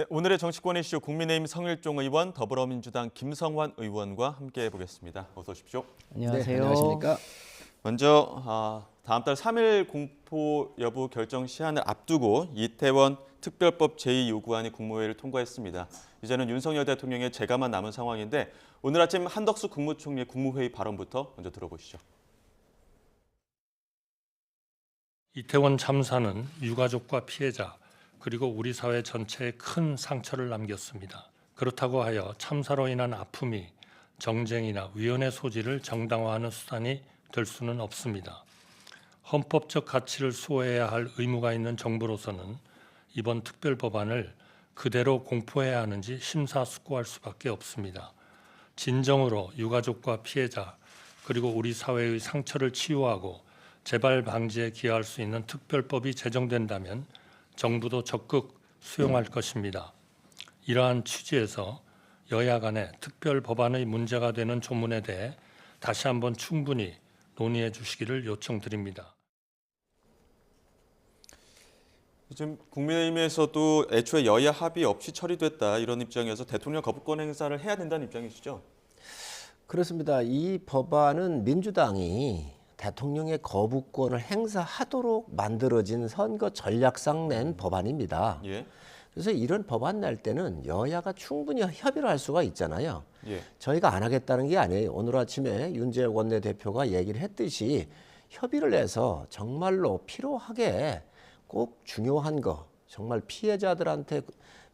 네, 오늘의 정치권 이슈 국민의힘 성일종 의원, 더불어민주당 김성환 의원과 함께해 보겠습니다. 어서 오십시오. 안녕하세요. 네, 안녕하십니까? 먼저 다음 달 3일 공포 여부 결정 시한을 앞두고 이태원 특별법 제2요구안이 국무회의를 통과했습니다. 이제는 윤석열 대통령의 재가만 남은 상황인데 오늘 아침 한덕수 국무총리의 국무회의 발언부터 먼저 들어보시죠. 이태원 참사는 유가족과 피해자 그리고 우리 사회 전체에 큰 상처를 남겼습니다. 그렇다고 하여 참사로 인한 아픔이 정쟁이나 위헌의 소지를 정당화하는 수단이 될 수는 없습니다. 헌법적 가치를 수호해야 할 의무가 있는 정부로서는 이번 특별법안을 그대로 공포해야 하는지 심사숙고할 수밖에 없습니다. 진정으로 유가족과 피해자 그리고 우리 사회의 상처를 치유하고 재발 방지에 기여할 수 있는 특별법이 제정된다면 정부도 적극 수용할 것입니다. 이러한 취지에서 여야 간의 특별 법안의 문제가 되는 조문에 대해 다시 한번 충분히 논의해 주시기를 요청드립니다. 지금 국민의힘에서도 애초에 여야 합의 없이 처리됐다 이런 입장에서 대통령 거부권 행사를 해야 된다는 입장이시죠? 그렇습니다. 이 법안은 민주당이 대통령의 거부권을 행사하도록 만들어진 선거 전략상 낸 법안입니다. 예. 그래서 이런 법안 낼 때는 여야가 충분히 협의를 할 수가 있잖아요. 예. 저희가 안 하겠다는 게 아니에요. 오늘 아침에 윤재욱 원내대표가 얘기를 했듯이 협의를 해서 정말로 필요하게 꼭 중요한 거, 정말 피해자들한테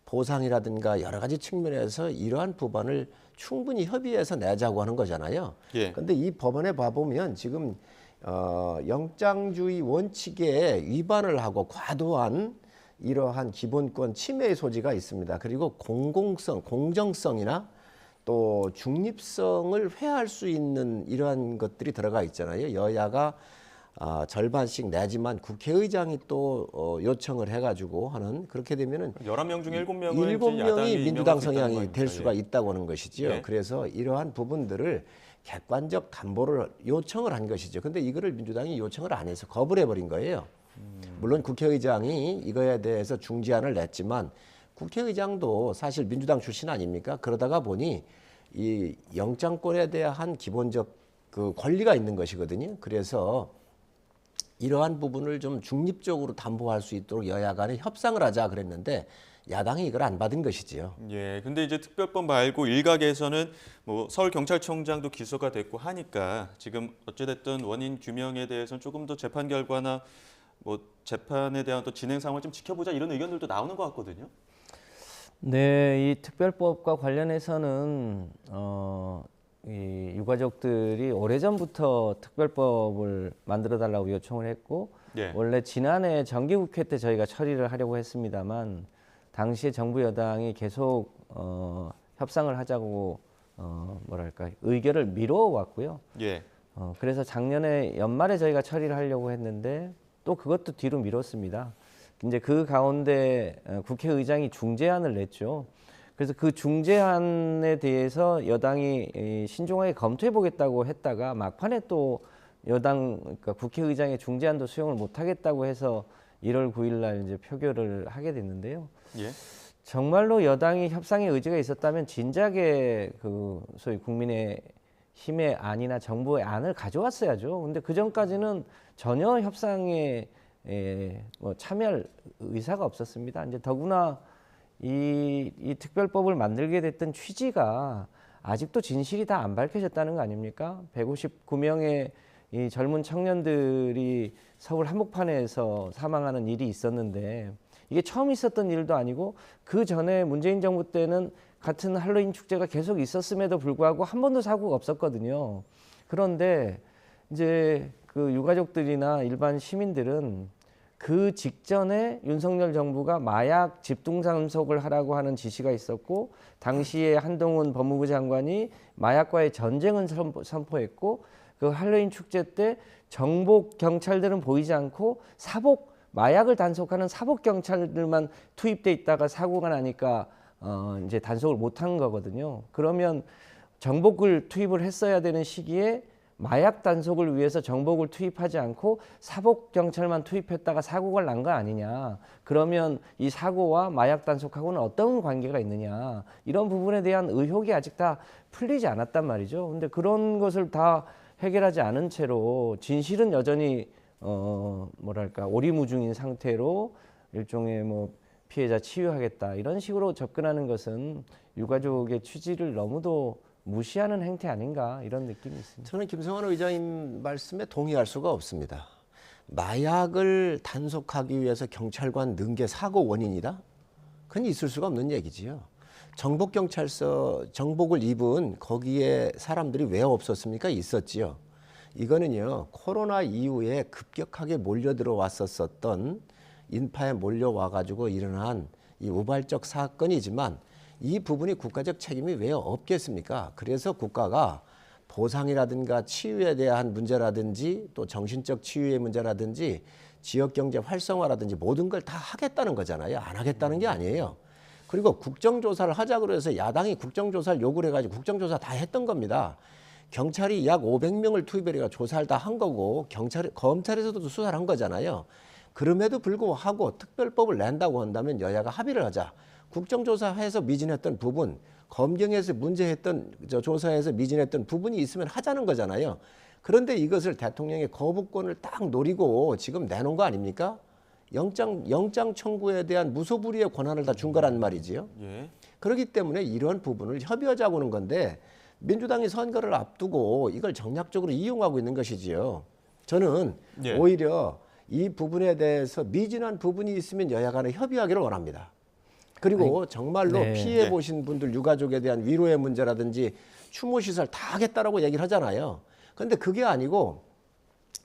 보상이라든가 여러 가지 측면에서 이러한 법안을 충분히 협의해서 내자고 하는 거잖아요. 그런데 이 법안에 봐보면 지금 영장주의 원칙에 위반을 하고 과도한 이러한 기본권 침해의 소지가 있습니다. 그리고 공공성, 공정성이나 또 중립성을 회할 수 있는 이러한 것들이 들어가 있잖아요. 여야가 절반씩 내지만 국회의장이 또 요청을 해가지고 하는 그렇게 되면은 11명 중에 7명은 7명이 민주당 성향이 될 수가 있다고 하는 것이죠. 예. 그래서 이러한 부분들을 객관적 담보를 요청을 한 것이죠. 근데 이거를 민주당이 요청을 안 해서 거부를 해버린 거예요. 물론 국회의장이 이거에 대해서 중지안을 냈지만 국회의장도 사실 민주당 출신 아닙니까? 그러다가 보니 이 영장권에 대한 기본적 그 권리가 있는 것이거든요. 그래서 이러한 부분을 좀 중립적으로 담보할 수 있도록 여야 간에 협상을 하자 그랬는데 야당이 이걸 안 받은 것이지요. 예, 근데 이제 특별법 말고 일각에서는 뭐 서울경찰청장도 기소가 됐고 하니까 지금 어찌됐든 원인 규명에 대해서는 조금 더 재판 결과나 뭐 재판에 대한 또 진행 상황을 좀 지켜보자 이런 의견들도 나오는 것 같거든요. 네, 이 특별법과 관련해서는 이 유가족들이 오래전부터 특별법을 만들어 달라고 요청을 했고 예. 원래 지난해 정기국회 때 저희가 처리를 하려고 했습니다만 당시에 정부 여당이 계속 협상을 하자고 뭐랄까 의결을 미뤄왔고요. 예. 그래서 작년에 연말에 저희가 처리를 하려고 했는데 또 그것도 뒤로 미뤘습니다. 이제 그 가운데 국회의장이 중재안을 냈죠. 그래서 그 중재안에 대해서 여당이 신중하게 검토해 보겠다고 했다가 막판에 또 여당 그러니까 국회의장의 중재안도 수용을 못 하겠다고 해서 1월 9일 날 이제 표결을 하게 됐는데요. 예. 정말로 여당이 협상의 의지가 있었다면 진작에 그 소위 국민의힘의 안이나 정부의 안을 가져왔어야죠. 근데 그 전까지는 전혀 협상에 뭐 참여할 의사가 없었습니다. 이제 더구나 이 특별법을 만들게 됐던 취지가 아직도 진실이 다 안 밝혀졌다는 거 아닙니까? 159명의 이 젊은 청년들이 서울 한복판에서 사망하는 일이 있었는데 이게 처음 있었던 일도 아니고 그 전에 문재인 정부 때는 같은 할로윈 축제가 계속 있었음에도 불구하고 한 번도 사고가 없었거든요. 그런데 이제 그 유가족들이나 일반 시민들은 그 직전에 윤석열 정부가 마약 집중단속을 하라고 하는 지시가 있었고 당시에 한동훈 법무부 장관이 마약과의 전쟁을 선포했고 그 할로윈 축제 때 정복 경찰들은 보이지 않고 사복 마약을 단속하는 사복 경찰들만 투입돼 있다가 사고가 나니까 이제 단속을 못한 거거든요. 그러면 정복을 투입을 했어야 되는 시기에 마약 단속을 위해서 정복을 투입하지 않고 사복 경찰만 투입했다가 사고가 난 거 아니냐. 그러면 이 사고와 마약 단속하고는 어떤 관계가 있느냐. 이런 부분에 대한 의혹이 아직 다 풀리지 않았단 말이죠. 근데 그런 것을 다 해결하지 않은 채로 진실은 여전히 뭐랄까 오리무중인 상태로 일종의 뭐 피해자 치유하겠다 이런 식으로 접근하는 것은 유가족의 취지를 너무도 무시하는 행태 아닌가 이런 느낌이 있습니다. 저는 김성환 의장님 말씀에 동의할 수가 없습니다. 마약을 단속하기 위해서 경찰관 넣은 게 사고 원인이다? 그건 있을 수가 없는 얘기지요. 정복경찰서 정복을 입은 거기에 사람들이 왜 없었습니까? 있었지요. 이거는요, 코로나 이후에 급격하게 몰려 들어왔었던 인파에 몰려와가지고 일어난 이 우발적 사건이지만 이 부분이 국가적 책임이 왜 없겠습니까? 그래서 국가가 보상이라든가 치유에 대한 문제라든지 또 정신적 치유의 문제라든지 지역경제 활성화라든지 모든 걸 다 하겠다는 거잖아요. 안 하겠다는 게 아니에요. 그리고 국정조사를 하자고 해서 야당이 국정조사를 요구를 해가지고 국정조사 다 했던 겁니다. 경찰이 약 500명을 투입해서 조사를 다 한 거고 검찰에서도 수사를 한 거잖아요. 그럼에도 불구하고 특별법을 낸다고 한다면 여야가 합의를 하자. 국정조사해서 미진했던 부분, 검경에서 문제했던 조사에서 미진했던 부분이 있으면 하자는 거잖아요. 그런데 이것을 대통령의 거부권을 딱 노리고 지금 내놓은 거 아닙니까? 영장 청구에 대한 무소불위의 권한을 다 준 거란 말이지요. 예. 그렇기 때문에 이런 부분을 협의하자고 하는 건데 민주당이 선거를 앞두고 이걸 정략적으로 이용하고 있는 것이지요. 저는 예. 오히려 이 부분에 대해서 미진한 부분이 있으면 여야 간에 협의하기를 원합니다. 그리고 정말로 네. 피해 보신 분들 유가족에 대한 위로의 문제라든지 추모시설 다 하겠다라고 얘기를 하잖아요. 그런데 그게 아니고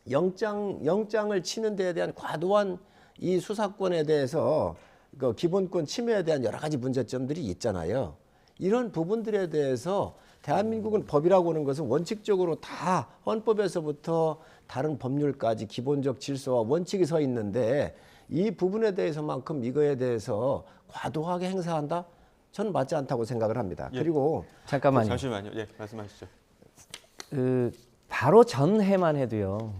영장을 치는 데에 대한 과도한 이 수사권에 대해서 그 기본권 침해에 대한 여러 가지 문제점들이 있잖아요. 이런 부분들에 대해서 대한민국은 법이라고 하는 것은 원칙적으로 다 헌법에서부터 다른 법률까지 기본적 질서와 원칙이 서 있는데 이 부분에 대해서만큼 이거에 대해서 과도하게 행사한다? 저는 맞지 않다고 생각을 합니다. 예. 그리고 잠깐만요. 잠시만요. 예, 말씀하시죠. 바로 전해만 해도요.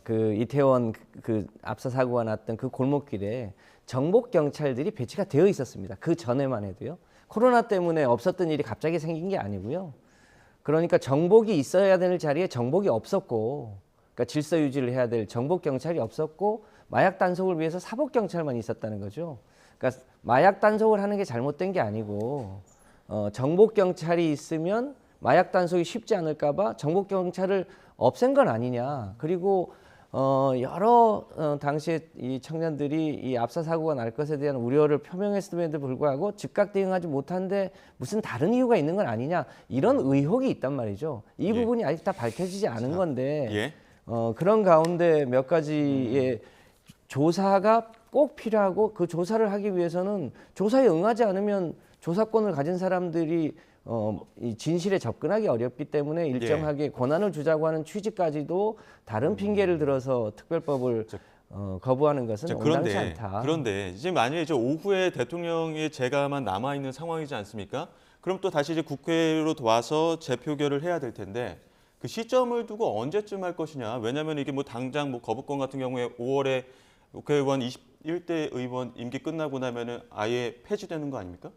그 이태원 그 압사 사고가 났던 그 골목길에 정복 경찰들이 배치가 되어 있었습니다. 그 전에만 해도요. 코로나 때문에 없었던 일이 갑자기 생긴 게 아니고요. 그러니까 정복이 있어야 되는 자리에 정복이 없었고, 그러니까 질서 유지를 해야 될 정복 경찰이 없었고, 마약 단속을 위해서 사복 경찰만 있었다는 거죠. 그러니까 마약 단속을 하는 게 잘못된 게 아니고, 정복 경찰이 있으면 마약 단속이 쉽지 않을까봐 정복 경찰을 없앤 건 아니냐. 그리고 여러 당시에 이 청년들이 이 압사 사고가 날 것에 대한 우려를 표명했음에도 불구하고 즉각 대응하지 못한데 무슨 다른 이유가 있는 건 아니냐. 이런 의혹이 있단 말이죠. 이 부분이 아직 다 밝혀지지 않은 건데 예. 그런 가운데 몇 가지의 조사가 꼭 필요하고 그 조사를 하기 위해서는 조사에 응하지 않으면 조사권을 가진 사람들이 이 진실에 접근하기 어렵기 때문에 일정하게 권한을 주자고 하는 취지까지도 다른 핑계를 들어서 특별법을 거부하는 것은 온당치 않다. 그런데 이제 만약에 이제 오후에 대통령의 재가만 남아 있는 상황이지 않습니까? 그럼 또 다시 이제 국회로 와서 재표결을 해야 될 텐데 그 시점을 두고 언제쯤 할 것이냐? 왜냐하면 이게 뭐 당장 뭐 거부권 같은 경우에 5월에 국회의원 21대 의원 임기 끝나고 나면은 아예 폐지되는 거 아닙니까?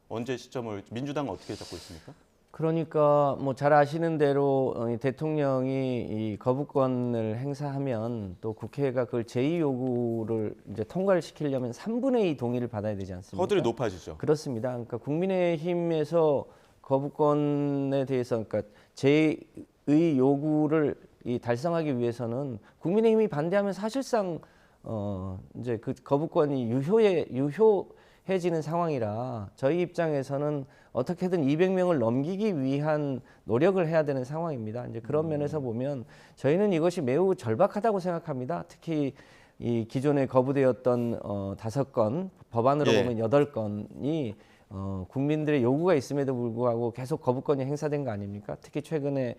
언제 시점을 민주당은 어떻게 잡고 있습니까? 그러니까 뭐 잘 아시는 대로 대통령이 이 거부권을 행사하면 또 국회가 그걸 제의 요구를 이제 통과를 시키려면 3분의 2 동의를 받아야 되지 않습니까? 허들이 높아지죠. 그렇습니다. 그러니까 국민의힘에서 거부권에 대해서 그러니까 제의 요구를 달성하기 위해서는 국민의힘이 반대하면 사실상 이제 그 거부권이 유효해지는 상황이라 저희 입장에서는 어떻게든 200명을 넘기기 위한 노력을 해야 되는 상황입니다. 이제 그런 면에서 보면 저희는 이것이 매우 절박하다고 생각합니다. 특히 이 기존에 거부되었던 5건, 법안으로 보면 8건이 국민들의 요구가 있음에도 불구하고 계속 거부권이 행사된 거 아닙니까? 특히 최근에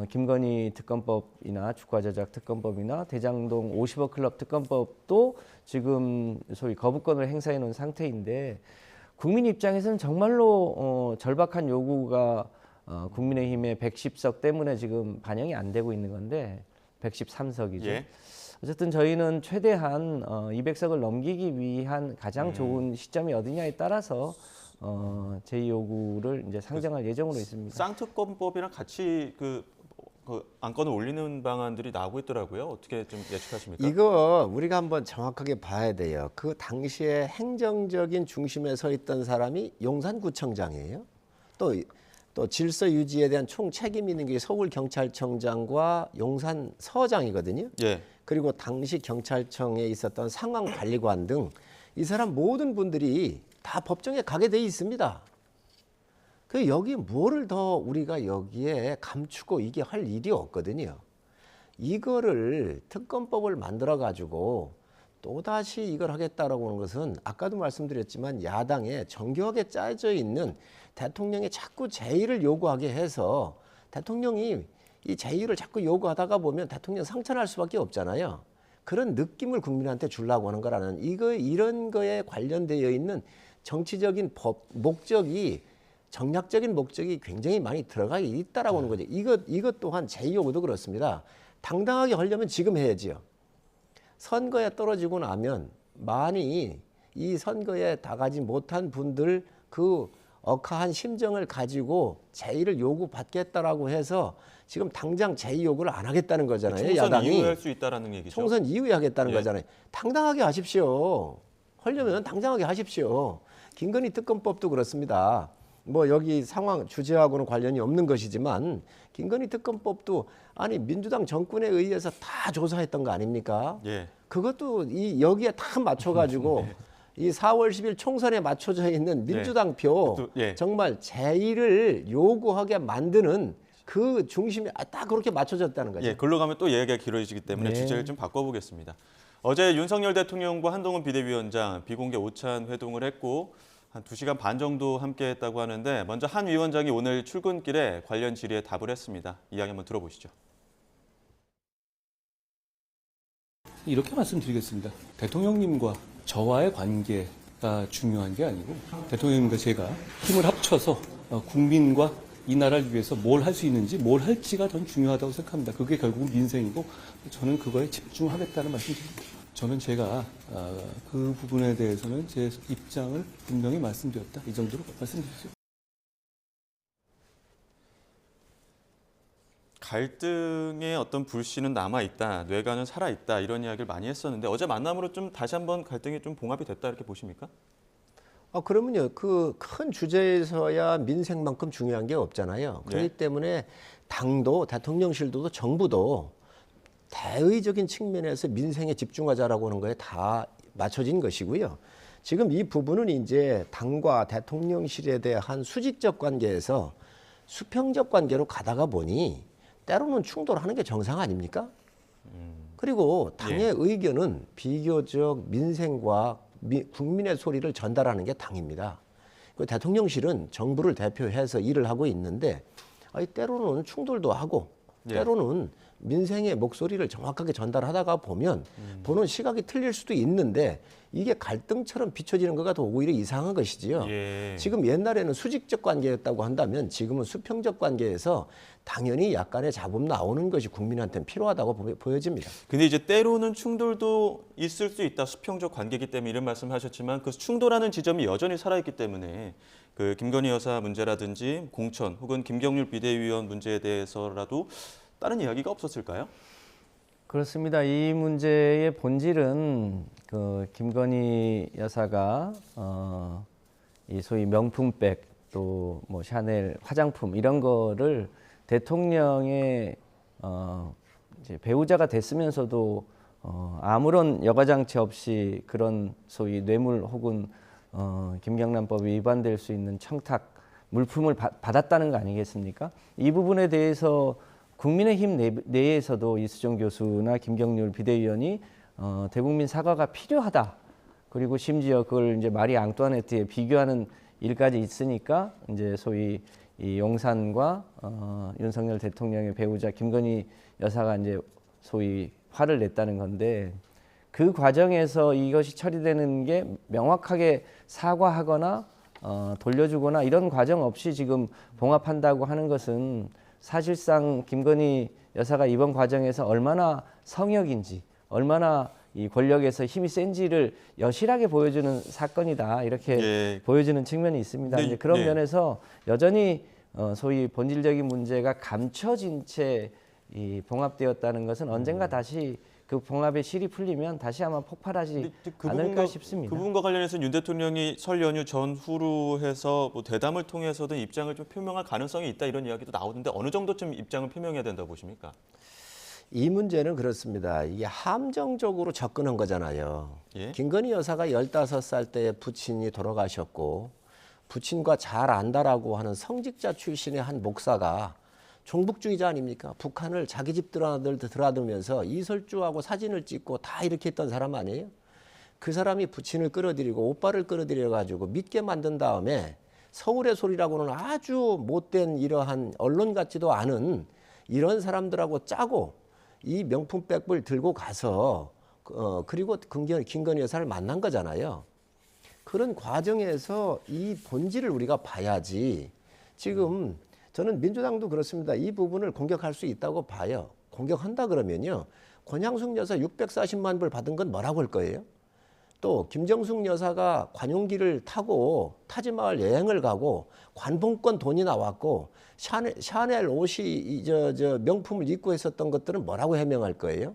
김건희 특검법이나 주가조작 특검법이나 대장동 50억 클럽 특검법도 지금 소위 거부권을 행사해 놓은 상태인데 국민 입장에서는 정말로 절박한 요구가 국민의힘의 110석 때문에 지금 반영이 안 되고 있는 건데 113석이죠. 예. 어쨌든 저희는 최대한 200석을 넘기기 위한 가장 좋은 시점이 어디냐에 따라서 제의 요구를 이제 상정할 예정으로 있습니다. 쌍특검법이랑 같이 그 안건을 올리는 방안들이 나오고 있더라고요. 어떻게 좀 예측하십니까? 이거 우리가 한번 정확하게 봐야 돼요. 그 당시에 행정적인 중심에 서 있던 사람이 용산구청장이에요. 또 질서 유지에 대한 총 책임 있는 게 서울경찰청장과 용산서장이거든요. 예. 그리고 당시 경찰청에 있었던 상황관리관 등 이 사람 모든 분들이 다 법정에 가게 돼 있습니다. 그 여기 뭐를 더 우리가 여기에 감추고 이게 할 일이 없거든요. 이거를 특검법을 만들어 가지고 또다시 이걸 하겠다라고 하는 것은 아까도 말씀드렸지만 야당에 정교하게 짜져 있는 대통령이 자꾸 제의를 요구하게 해서 대통령이 이 제의를 자꾸 요구하다가 보면 대통령 상처날 수밖에 없잖아요. 그런 느낌을 국민한테 주려고 하는 거라는 이런 거에 관련되어 있는 정치적인 목적이 정략적인 목적이 굉장히 많이 들어가 있다라고 하는 거죠. 이것 또한 제의 요구도 그렇습니다. 당당하게 하려면 지금 해야지요. 선거에 떨어지고 나면 많이 이 선거에 다가지 못한 분들 그 억하한 심정을 가지고 제의를 요구받겠다라고 해서 지금 당장 제의 요구를 안 하겠다는 거잖아요. 총선 야당이. 이후에 할 수 있다라는 얘기죠. 총선 이후에 하겠다는 예. 거잖아요. 당당하게 하십시오. 하려면 당당하게 하십시오. 김건희 특검법도 그렇습니다. 뭐 여기 상황 주제하고는 관련이 없는 것이지만 김건희 특검법도 아니 민주당 정권에 의해서 다 조사했던 거 아닙니까? 예. 그것도 여기에 다 맞춰가지고 이 4월 10일 총선에 맞춰져 있는 민주당 표 예. 정말 제의를 요구하게 만드는 그 중심에 딱 그렇게 맞춰졌다는 거죠. 예, 글로 가면 또 얘기가 길어지기 때문에 네. 주제를 좀 바꿔보겠습니다. 어제 윤석열 대통령과 한동훈 비대위원장 비공개 오찬 회동을 했고 한 2시간 반 정도 함께했다고 하는데 먼저 한 위원장이 오늘 출근길에 관련 질의에 답을 했습니다. 이야기 한번 들어보시죠. 이렇게 말씀드리겠습니다. 대통령님과 저와의 관계가 중요한 게 아니고 대통령님과 제가 힘을 합쳐서 국민과 이 나라를 위해서 뭘 할 수 있는지 뭘 할지가 더 중요하다고 생각합니다. 그게 결국은 민생이고 저는 그거에 집중하겠다는 말씀드립니다. 저는 제가 그 부분에 대해서는 제 입장을 분명히 말씀드렸다. 이 정도로 말씀드리죠. 갈등의 어떤 불씨는 남아있다, 뇌관은 살아있다 이런 이야기를 많이 했었는데 어제 만남으로 좀 다시 한번 갈등이 좀 봉합이 됐다 이렇게 보십니까? 그러면요. 그 큰 주제에서야 민생만큼 중요한 게 없잖아요. 그렇기 네. 때문에 당도, 대통령실도 정부도 대의적인 측면에서 민생에 집중하자라고 하는 거에 다 맞춰진 것이고요. 지금 이 부분은 이제 당과 대통령실에 대한 수직적 관계에서 수평적 관계로 가다가 보니 때로는 충돌하는 게 정상 아닙니까? 그리고 당의 의견은 비교적 민생과 국민의 소리를 전달하는 게 당입니다. 그 대통령실은 정부를 대표해서 일을 하고 있는데 때로는 충돌도 하고 때로는 민생의 목소리를 정확하게 전달하다가 보면 보는 시각이 틀릴 수도 있는데 이게 갈등처럼 비춰지는 거가 더 오히려 이상한 것이지요. 예. 지금 옛날에는 수직적 관계였다고 한다면 지금은 수평적 관계에서 당연히 약간의 잡음 나오는 것이 국민한테는 필요하다고 보여집니다. 근데 이제 때로는 충돌도 있을 수 있다. 수평적 관계이기 때문에 이런 말씀하셨지만 그 충돌하는 지점이 여전히 살아있기 때문에 그 김건희 여사 문제라든지 공천 혹은 김경률 비대위원 문제에 대해서라도 다른 이야기가 없었을까요? 그렇습니다. 이 문제의 본질은 그 김건희 여사가 이 소위 명품백 또 뭐 샤넬 화장품 이런 거를 대통령의 이제 배우자가 됐으면서도 아무런 여과장치 없이 그런 소위 뇌물 혹은 김경란법에 위반될 수 있는 청탁 물품을 받았다는 거 아니겠습니까? 이 부분에 대해서 국민의힘 내에서도 이수정 교수나 김경률 비대위원이 대국민 사과가 필요하다. 그리고 심지어 그걸 이제 마리 앙뚜아네트에 비교하는 일까지 있으니까 이제 소위 이 용산과 윤석열 대통령의 배우자 김건희 여사가 이제 소위 화를 냈다는 건데 그 과정에서 이것이 처리되는 게 명확하게 사과하거나 돌려주거나 이런 과정 없이 지금 봉합한다고 하는 것은 사실상 김건희 여사가 이번 과정에서 얼마나 성역인지, 얼마나 이 권력에서 힘이 센지를 여실하게 보여주는 사건이다, 이렇게 예. 보여지는 측면이 있습니다. 네, 이제 그런 네. 면에서 여전히 소위 본질적인 문제가 감춰진 채 이 봉합되었다는 것은 언젠가 다시 그 봉합의 실이 풀리면 다시 아마 폭발하지 않을까 싶습니다. 그 부분과 관련해서 윤 대통령이 설 연휴 전후로 해서 뭐 대담을 통해서든 입장을 좀 표명할 가능성이 있다, 이런 이야기도 나오는데 어느 정도쯤 입장을 표명해야 된다고 보십니까? 이 문제는 그렇습니다. 이게 함정적으로 접근한 거잖아요. 예? 김건희 여사가 15살 때 부친이 돌아가셨고 부친과 잘 안다라고 하는 성직자 출신의 한 목사가 종북주의자 아닙니까? 북한을 자기 집 드나들면서 이설주하고 사진을 찍고 다 이렇게 했던 사람 아니에요? 그 사람이 부친을 끌어들이고 오빠를 끌어들여가지고 믿게 만든 다음에 서울의 소리라고는 아주 못된 이러한 언론 같지도 않은 이런 사람들하고 짜고 이 명품백을 들고 가서 그리고 김건희 여사를 만난 거잖아요. 그런 과정에서 이 본질을 우리가 봐야지. 지금 저는 민주당도 그렇습니다. 이 부분을 공격할 수 있다고 봐요. 공격한다 그러면요, 권양숙 여사 640만 불 받은 건 뭐라고 할 거예요? 또 김정숙 여사가 관용기를 타고 타지마을 여행을 가고 관봉권 돈이 나왔고 샤넬 옷이 저 명품을 입고 했었던 것들은 뭐라고 해명할 거예요?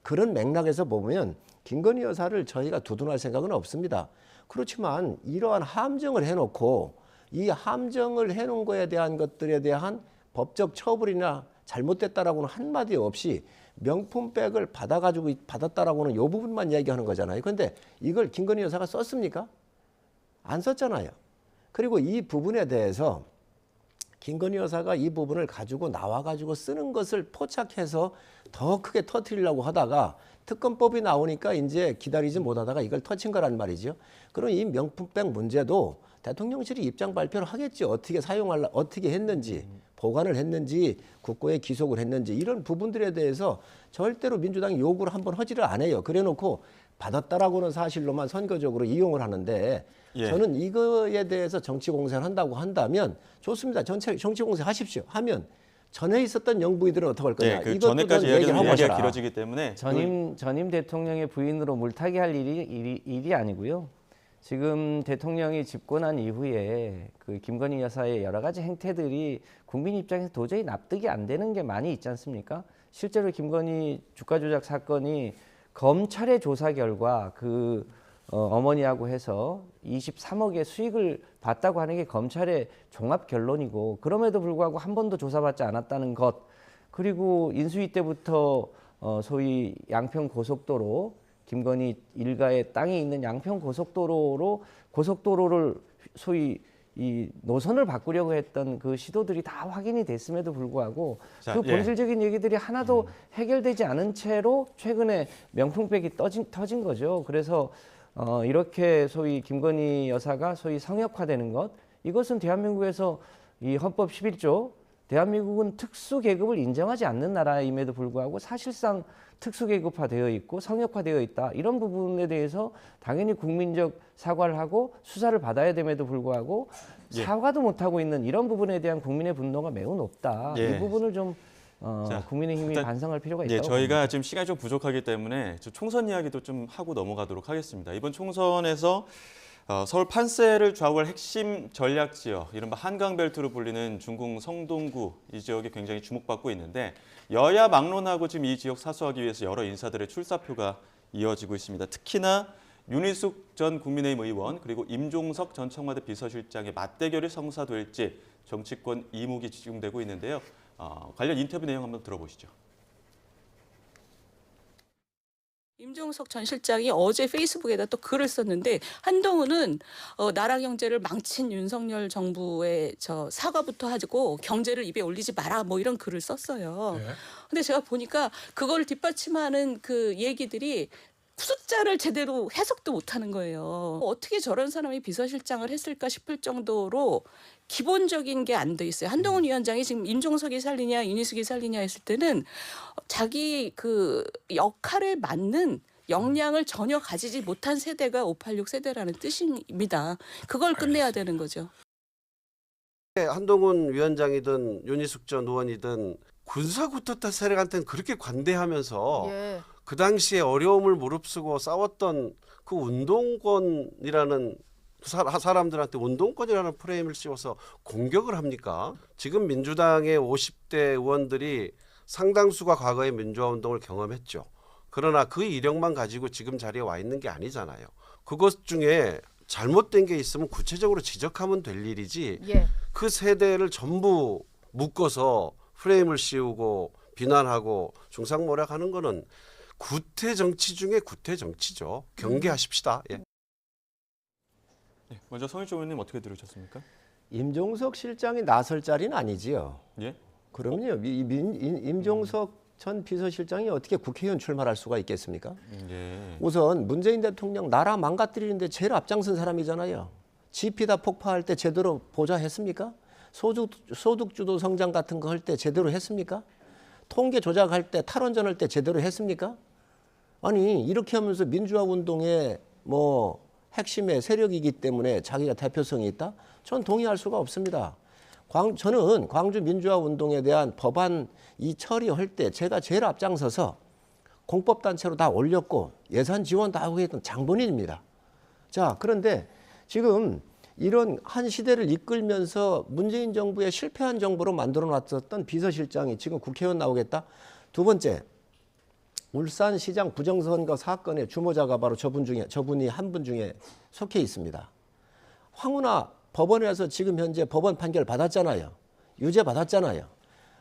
그런 맥락에서 보면 김건희 여사를 저희가 두둔할 생각은 없습니다. 그렇지만 이러한 함정을 해놓고 이 함정을 해놓은 거에 대한 것들에 대한 법적 처벌이나 잘못됐다라고는 한마디 없이 명품백을 받았다라고는 이 부분만 얘기하는 거잖아요. 그런데 이걸 김건희 여사가 썼습니까? 안 썼잖아요. 그리고 이 부분에 대해서 김건희 여사가 이 부분을 가지고 나와가지고 쓰는 것을 포착해서 더 크게 터뜨리려고 하다가 특검법이 나오니까 이제 기다리지 못하다가 이걸 터친 거란 말이죠. 그럼 이 명품백 문제도 대통령실이 입장 발표를 하겠지. 어떻게 했는지, 보관을 했는지, 국고에 기속을 했는지, 이런 부분들에 대해서 절대로 민주당이 요구를 한번 하지를 안 해요. 그래놓고 받았다라고는 사실로만 선거적으로 이용을 하는데, 예. 저는 이거에 대해서 정치 공세를 한다고 한다면 좋습니다. 정치 공세 하십시오. 하면 전에 있었던 영부인들은 어떻게 할 거냐. 예, 그 이것도 전에까지 좀 얘기를 하고 이야기가 하셔라. 길어지기 때문에 전임 대통령의 부인으로 물타기 할 일이 아니고요. 지금 대통령이 집권한 이후에 그 김건희 여사의 여러 가지 행태들이 국민 입장에서 도저히 납득이 안 되는 게 많이 있지 않습니까? 실제로 김건희 주가 조작 사건이 검찰의 조사 결과 어머니하고 해서 23억의 수익을 봤다고 하는 게 검찰의 종합 결론이고, 그럼에도 불구하고 한 번도 조사받지 않았다는 것, 그리고 인수위 때부터 소위 양평 고속도로, 김건희 일가의 땅이 있는 양평 고속도로를 소위 이 노선을 바꾸려고 했던 그 시도들이 다 확인이 됐음에도 불구하고 자, 그 예. 본질적인 얘기들이 하나도 해결되지 않은 채로 최근에 명품백이 터진 거죠. 그래서 이렇게 소위 김건희 여사가 소위 성역화되는 것, 이것은 대한민국에서 이 헌법 11조, 대한민국은 특수계급을 인정하지 않는 나라임에도 불구하고 사실상 특수계급화되어 있고 성역화되어 있다. 이런 부분에 대해서 당연히 국민적 사과를 하고 수사를 받아야 됨에도 불구하고 예. 사과도 못하고 있는 이런 부분에 대한 국민의 분노가 매우 높다. 예. 이 부분을 좀 자, 국민의힘이 일단, 반성할 필요가 있다고 예, 저희가 봅니다. 지금 시간이 좀 부족하기 때문에 총선 이야기도 좀 하고 넘어가도록 하겠습니다. 이번 총선에서 서울 판세를 좌우할 핵심 전략 지역, 이른바 한강벨트로 불리는 중궁 성동구 이 지역이 굉장히 주목받고 있는데, 여야 막론하고 지금 이 지역 사수하기 위해서 여러 인사들의 출사표가 이어지고 있습니다. 특히나 윤희숙 전 국민의힘 의원 그리고 임종석 전 청와대 비서실장의 맞대결이 성사될지 정치권 이목이 집중되고 있는데요. 관련 인터뷰 내용 한번 들어보시죠. 임종석 전 실장이 어제 페이스북에다 또 글을 썼는데, 한동훈은 나라 경제를 망친 윤석열 정부의 사과부터 하고 경제를 입에 올리지 마라, 뭐 이런 글을 썼어요. 네. 근데 제가 보니까 그걸 뒷받침하는 그 얘기들이 숫자를 제대로 해석도 못하는 거예요. 어떻게 저런 사람이 비서실장을 했을까 싶을 정도로 기본적인 게 안 돼 있어요. 한동훈 위원장이 지금 임종석이 살리냐 윤희숙이 살리냐 했을 때는 자기 그 역할에 맞는 역량을 전혀 가지지 못한 세대가 586 세대라는 뜻입니다. 그걸 끝내야 되는 거죠. 한동훈 위원장이든 윤희숙 전 의원이든 군사구태타 세력한테는 그렇게 관대하면서 예. 그 당시에 어려움을 무릅쓰고 싸웠던 그 운동권이라는 사람들한테 운동권이라는 프레임을 씌워서 공격을 합니까? 지금 민주당의 50대 의원들이 상당수가 과거의 민주화운동을 경험했죠. 그러나 그 이력만 가지고 지금 자리에 와 있는 게 아니잖아요. 그것 중에 잘못된 게 있으면 구체적으로 지적하면 될 일이지 예. 그 세대를 전부 묶어서 프레임을 씌우고 비난하고 중상모략하는 거는 구태 정치 중에 구태 정치죠. 경계하십시다. 예. 네, 먼저 성일종 의원님 어떻게 들으셨습니까? 임종석 실장이 나설 자리는 아니지요. 예? 그럼요. 임종석 전 비서실장이 어떻게 국회의원 출마할 수가 있겠습니까? 예. 우선 문재인 대통령 나라 망가뜨리는데 제일 앞장선 사람이잖아요. GP다 폭파할 때 제대로 보좌했습니까? 소득주도 성장 같은 거 할 때 제대로 했습니까? 통계 조작할 때 탈원전 할 때 제대로 했습니까? 아니 이렇게 하면서 민주화 운동의 뭐 핵심의 세력이기 때문에 자기가 대표성이 있다? 전 동의할 수가 없습니다. 저는 광주 민주화 운동에 대한 법안 이 처리할 때 제가 제일 앞장서서 공법단체로 다 올렸고 예산 지원 다 하고 했던 장본인입니다. 자, 그런데 지금 이런 한 시대를 이끌면서 문재인 정부의 실패한 정부로 만들어 놨었던 비서실장이 지금 국회의원 나오겠다. 두 번째, 울산시장 부정선거 사건의 주모자가 바로 저분이 한 분 중에 속해 있습니다. 황운하 법원에서 지금 현재 법원 판결 받았잖아요. 유죄 받았잖아요.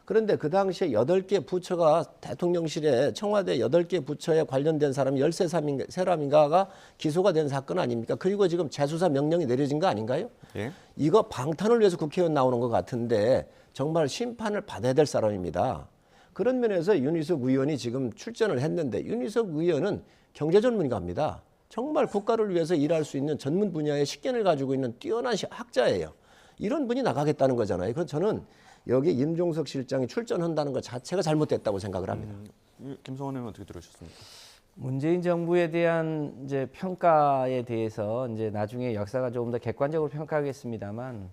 그런데 그 당시에 8개 부처가 대통령실에 청와대 8개 부처에 관련된 사람이 13사람인가가 기소가 된 사건 아닙니까? 그리고 지금 재수사 명령이 내려진 거 아닌가요? 예? 이거 방탄을 위해서 국회의원 나오는 것 같은데 정말 심판을 받아야 될 사람입니다. 그런 면에서 윤희숙 의원이 지금 출전을 했는데 윤희숙 의원은 경제 전문가입니다. 정말 국가를 위해서 일할 수 있는 전문 분야의 식견을 가지고 있는 뛰어난 학자예요. 이런 분이 나가겠다는 거잖아요. 그래서 저는 여기 임종석 실장이 출전한다는 것 자체가 잘못됐다고 생각을 합니다. 김성원 의원 어떻게 들으셨습니까? 문재인 정부에 대한 이제 평가에 대해서 이제 나중에 역사가 조금 더 객관적으로 평가하겠습니다만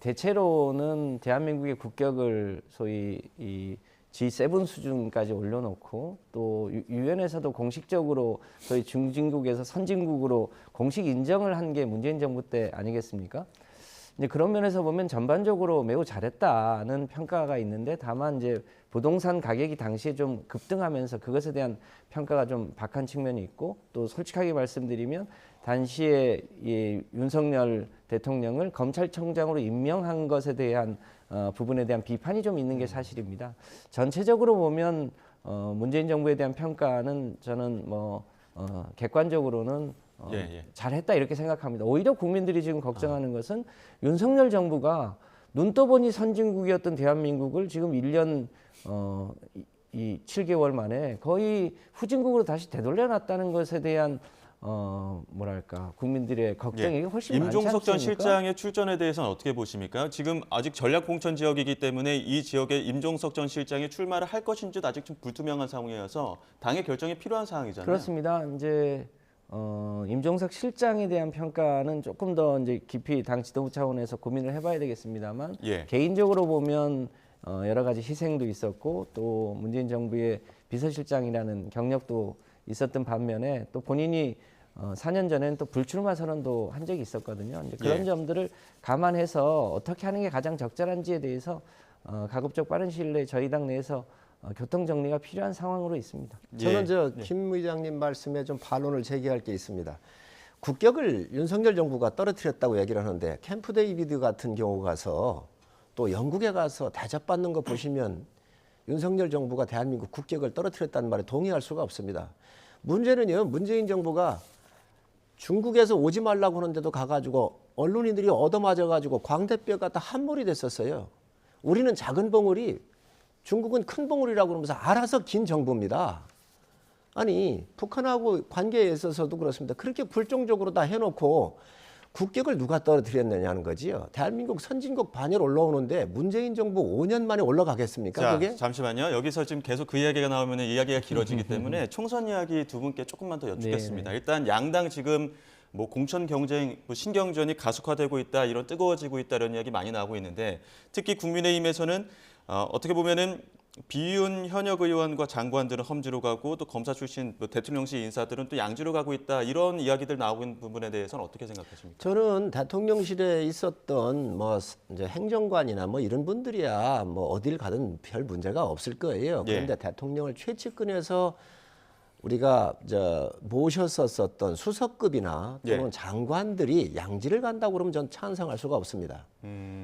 대체로는 대한민국의 국격을 소위 이 G7 수준까지 올려놓고 또 유엔에서도 공식적으로 소위 중진국에서 선진국으로 공식 인정을 한 게 문재인 정부 때 아니겠습니까? 이제 그런 면에서 보면 전반적으로 매우 잘했다는 평가가 있는데 다만 이제 부동산 가격이 당시에 좀 급등하면서 그것에 대한 평가가 좀 박한 측면이 있고 또 솔직하게 말씀드리면 당시에 이 윤석열 대통령을 검찰총장으로 임명한 것에 대한 부분에 대한 비판이 좀 있는 게 사실입니다. 전체적으로 보면 문재인 정부에 대한 평가는 저는 객관적으로는 잘했다 이렇게 생각합니다. 오히려 국민들이 지금 걱정하는 것은 윤석열 정부가 눈 떠보니 선진국이었던 대한민국을 지금 1년 7개월 만에 거의 후진국으로 다시 되돌려놨다는 것에 대한 국민들의 걱정이 훨씬 많지 임종석 전 않습니까? 실장의 출전에 대해서는 어떻게 보십니까? 지금 아직 전략 공천 지역이기 때문에 이 지역에 임종석 전 실장이 출마를 할 것인지도 아직 좀 불투명한 상황이어서 당의 결정이 필요한 상황이잖아요. 그렇습니다. 이제 임종석 실장에 대한 평가는 조금 더 이제 깊이 당 지도부 차원에서 고민을 해봐야 되겠습니다만 개인적으로 보면 여러 가지 희생도 있었고 또 문재인 정부의 비서실장이라는 경력도 있었던 반면에 또 본인이 4년 전에는 또 불출마 선언도 한 적이 있었거든요. 이제 그런 점들을 감안해서 어떻게 하는 게 가장 적절한지에 대해서 가급적 빠른 시일 내에 저희 당 내에서 교통 정리가 필요한 상황으로 있습니다. 저는 김 의장님 말씀에 좀 반론을 제기할 게 있습니다. 국격을 윤석열 정부가 떨어뜨렸다고 얘기를 하는데 캠프 데이비드 같은 경우 가서 또 영국에 가서 대접받는 거 보시면 윤석열 정부가 대한민국 국격을 떨어뜨렸다는 말에 동의할 수가 없습니다. 문제는요, 문재인 정부가 중국에서 오지 말라고 하는데도 가가지고 언론인들이 얻어맞아가지고 광대뼈가 다 함몰이 됐었어요. 우리는 작은 봉우리, 중국은 큰 봉우리라고 그러면서 알아서 긴 정부입니다. 아니 북한하고 관계에 있어서도 그렇습니다. 그렇게 불종적으로 다 해놓고 국격을 누가 떨어뜨렸느냐는 거지요. 대한민국 선진국 반열 올라오는데 문재인 정부 5년 만에 올라가겠습니까? 자, 그게? 잠시만요. 여기서 지금 계속 그 이야기가 나오면 이야기가 길어지기 때문에 총선 이야기 두 분께 조금만 더 여쭙겠습니다. 일단 양당 지금 뭐 공천 경쟁, 뭐 신경전이 가속화되고 있다, 이런 뜨거워지고 있다 이런 이야기 많이 나오고 있는데 특히 국민의힘에서는 어떻게 보면은 비윤 현역 의원과 장관들은 험지로 가고 또 검사 출신 뭐 대통령실 인사들은 또 양지로 가고 있다 이런 이야기들 나오고 있는 부분에 대해서는 어떻게 생각하십니까? 저는 대통령실에 있었던 뭐 이제 행정관이나 뭐 이런 분들이야 뭐 어딜 가든 별 문제가 없을 거예요. 그런데 대통령을 최측근에서 우리가 모셨었던 수석급이나 또는 장관들이 양지를 간다고 그러면 전 찬성할 수가 없습니다.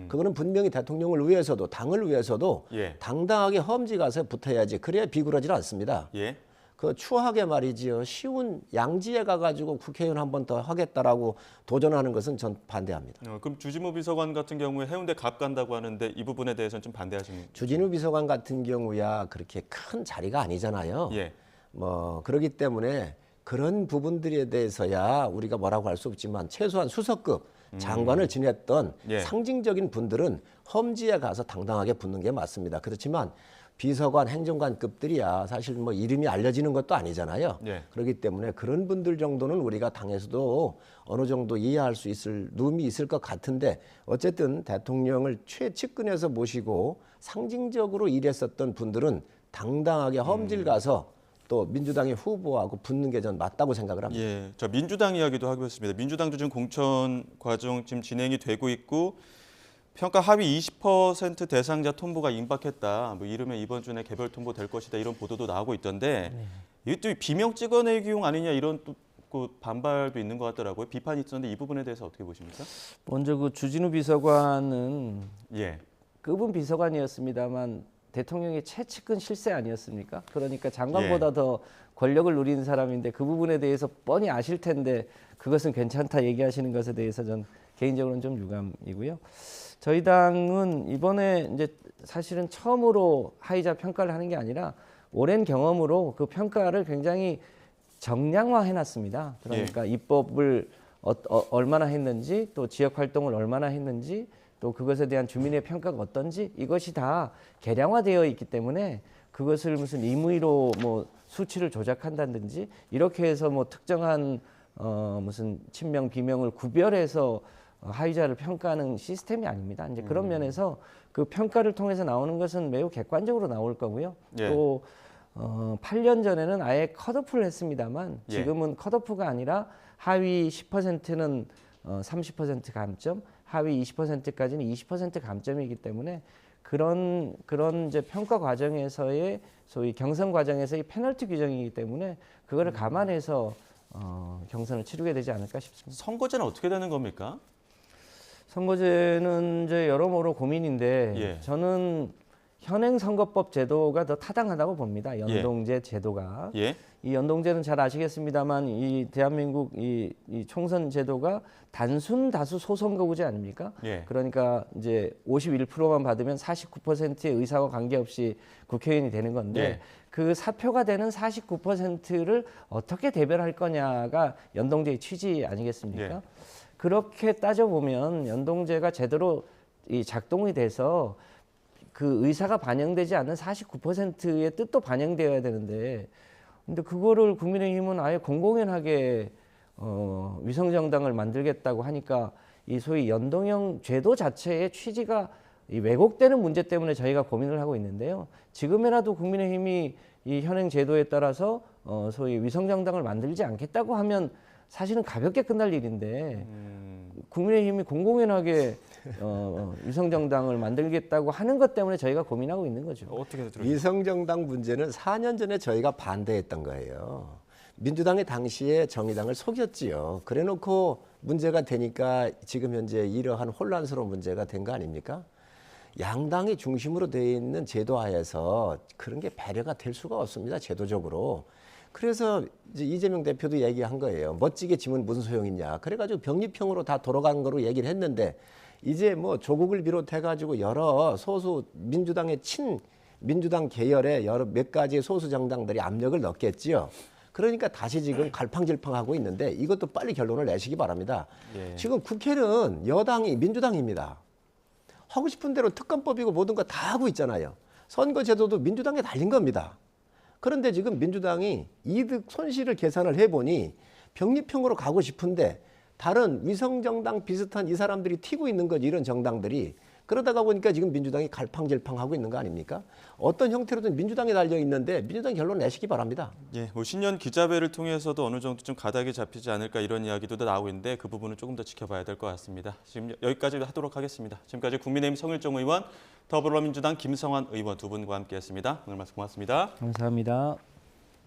그거는 분명히 대통령을 위해서도 당을 위해서도 당당하게 험지 가서 붙어야지. 그래야 비굴하지 않습니다. 그 추하게 말이지요. 쉬운 양지에 가가지고 국회의원 한 번 더 하겠다라고 도전하는 것은 전 반대합니다. 그럼 주진우 비서관 같은 경우에 해운대 갑 간다고 하는데 이 부분에 대해서는 좀 반대하십니까? 주진우 비서관 같은 경우야 그렇게 큰 자리가 아니잖아요. 뭐 그렇기 때문에 그런 부분들에 대해서야 우리가 뭐라고 할 수 없지만 최소한 수석급 장관을 지냈던 상징적인 분들은 험지에 가서 당당하게 붙는 게 맞습니다. 그렇지만 비서관, 행정관급들이야 사실 뭐 이름이 알려지는 것도 아니잖아요. 그렇기 때문에 그런 분들 정도는 우리가 당에서도 어느 정도 이해할 수 있을 룸이 있을 것 같은데 어쨌든 대통령을 최측근에서 모시고 상징적으로 일했었던 분들은 당당하게 험지를 가서 또 민주당의 후보하고 붙는 게 전 맞다고 생각을 합니다. 자, 민주당 이야기도 하겠습니다. 민주당도 지금 공천 과정 지금 진행이 되고 있고 평가 하위 20% 대상자 통보가 임박했다. 뭐 이르면 이번 주 내 개별 통보될 것이다. 이런 보도도 나오고 있던데 이게 또 비명 찍어내기용 아니냐 이런 또 그 반발도 있는 것 같더라고요. 비판이 있었는데 이 부분에 대해서 어떻게 보십니까? 먼저 그 주진우 비서관은 예. 급은 비서관이었습니다만 대통령의 최측근 실세 아니었습니까? 그러니까 장관보다 더 권력을 누리는 사람인데 그 부분에 대해서 뻔히 아실 텐데 그것은 괜찮다 얘기하시는 것에 대해서 전 개인적으로는 좀 유감이고요. 저희 당은 이번에 이제 사실은 처음으로 하이자 평가를 하는 게 아니라 오랜 경험으로 그 평가를 굉장히 정량화해 놨습니다. 그러니까 입법을 얼마나 했는지 또 지역 활동을 얼마나 했는지 또 그것에 대한 주민의 평가가 어떤지 이것이 다 계량화되어 있기 때문에 그것을 무슨 임의로 뭐 수치를 조작한다든지 이렇게 해서 뭐 특정한 무슨 친명 비명을 구별해서 하위자를 평가하는 시스템이 아닙니다. 이제 그런 면에서 그 평가를 통해서 나오는 것은 매우 객관적으로 나올 거고요. 또 8년 전에는 아예 컷오프를 했습니다만 지금은 컷오프가 아니라 하위 10%는 30% 감점, 하위 20%까지는 20% 감점이기 때문에 그런 이제 평가 과정에서의 소위 경선 과정에서의 페널티 규정이기 때문에 그거를 감안해서 경선을 치르게 되지 않을까 싶습니다. 선거제는 어떻게 되는 겁니까? 선거제는 이제 여러모로 고민인데 저는 현행 선거법 제도가 더 타당하다고 봅니다. 연동제 제도가. 이 연동제는 잘 아시겠습니다만 이 대한민국 이 총선 제도가 단순 다수 소선거구제 아닙니까? 그러니까 이제 51%만 받으면 49%의 의사와 관계없이 국회의원이 되는 건데 그 사표가 되는 49%를 어떻게 대변할 거냐가 연동제의 취지 아니겠습니까? 그렇게 따져보면 연동제가 제대로 이 작동이 돼서 그 의사가 반영되지 않는 49%의 뜻도 반영되어야 되는데 근데 그거를 국민의힘은 아예 공공연하게 위성정당을 만들겠다고 하니까 이 소위 연동형 제도 자체의 취지가 이 왜곡되는 문제 때문에 저희가 고민을 하고 있는데요. 지금이라도 국민의힘이 이 현행 제도에 따라서 소위 위성정당을 만들지 않겠다고 하면 사실은 가볍게 끝날 일인데 국민의힘이 공공연하게 위성정당을 만들겠다고 하는 것 때문에 저희가 고민하고 있는 거죠. 어떻게 들어요? 위성정당 문제는 4년 전에 저희가 반대했던 거예요. 민주당이 당시에 정의당을 속였지요. 그래놓고 문제가 되니까 지금 현재 이러한 혼란스러운 문제가 된 거 아닙니까? 양당이 중심으로 되어 있는 제도 하에서 그런 게 배려가 될 수가 없습니다. 제도적으로. 그래서 이제 이재명 대표도 얘기한 거예요. 멋지게 지면 무슨 소용이냐. 그래가지고 병립형으로 다 돌아간 거로 얘기를 했는데 이제 뭐 조국을 비롯해가지고 여러 소수 민주당의 민주당 계열의 여러 몇 가지의 소수 정당들이 압력을 넣겠지요. 그러니까 다시 지금 갈팡질팡하고 있는데 이것도 빨리 결론을 내시기 바랍니다. 예. 지금 국회는 여당이 민주당입니다. 하고 싶은 대로 특검법이고 모든 거 다 하고 있잖아요. 선거제도도 민주당에 달린 겁니다. 그런데 지금 민주당이 이득 손실을 계산을 해보니 병립형으로 가고 싶은데 다른 위성정당 비슷한 이 사람들이 튀고 있는 거지, 이런 정당들이. 그러다가 보니까 지금 민주당이 갈팡질팡하고 있는 거 아닙니까? 어떤 형태로든 민주당에 달려 있는데 민주당 결론 내시기 바랍니다. 예, 뭐 신년 기자회를 통해서도 어느 정도 좀 가닥이 잡히지 않을까 이런 이야기도 나오고 있는데 그 부분은 조금 더 지켜봐야 될 것 같습니다. 지금 여기까지 하도록 하겠습니다. 지금까지 국민의힘 성일종 의원, 더불어민주당 김성환 의원 두 분과 함께했습니다. 오늘 말씀 고맙습니다. 감사합니다.